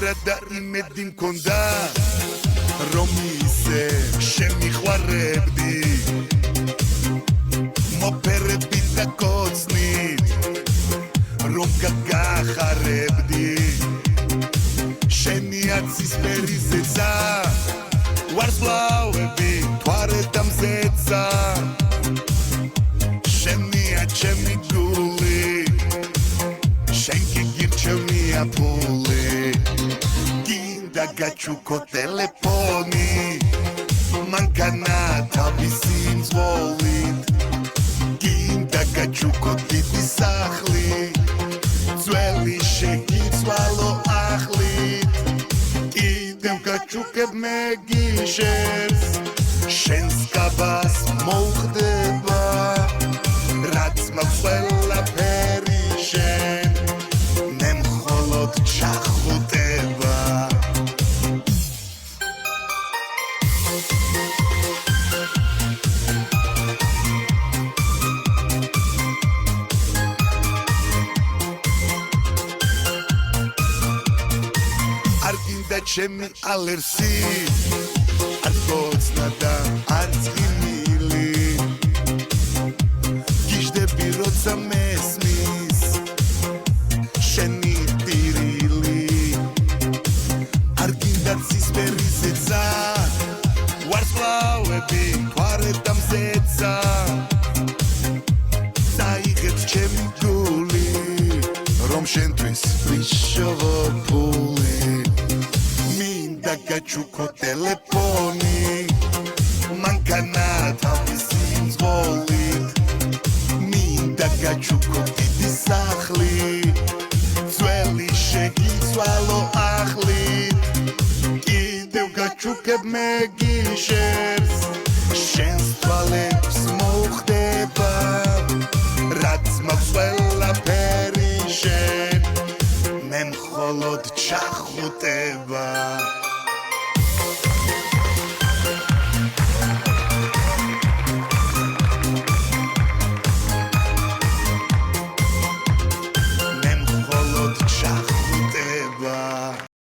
ვერა და იმედი მქონდა რომ ისე შემიყვარებდი მოპერები და კოცნით რომ გაგახარებდი შენი აცისფერი ზეცა ვარსლავები თვარე და მზეცა შენია ჩემი გული შენ კი გირჩევნია ფული გინდა გაჩუქო ტელეფონი მანქანა თავისი მძღოლით გინდა გაჩუქო დიდი სახლი ძველი შეგიცვალო ახლით კიდევ გაჩუქებ მე გიშერს შენს კაბას მოუხდება რაც მაქვს ყველაფერი შენ მე მხოლოდ ჩახუტება არ გინდა ჩემი ალერსი არ გოცნა და არც გიმილი გიჟდები როცა მესმის შენი ტირილი არ გინდა ცისფერი ზეცა ვარსკვლავები მთვარე და მზეცა წაიღეთ ჩემი გული რომ შენთვის ვიშოვო ფული მინდა გაჩუქო ტელეფონი მანქანა თავისი მძღოლით მინდა გაჩუქო დიდი სახლი ძველი შეგიცვალო ახლით კიდევ გაჩუქებ მე გიშერს შენს თვალებს მოუხდება რაც მაქვს ყველაფერი შენ მე მხოლოდ ჩახუტება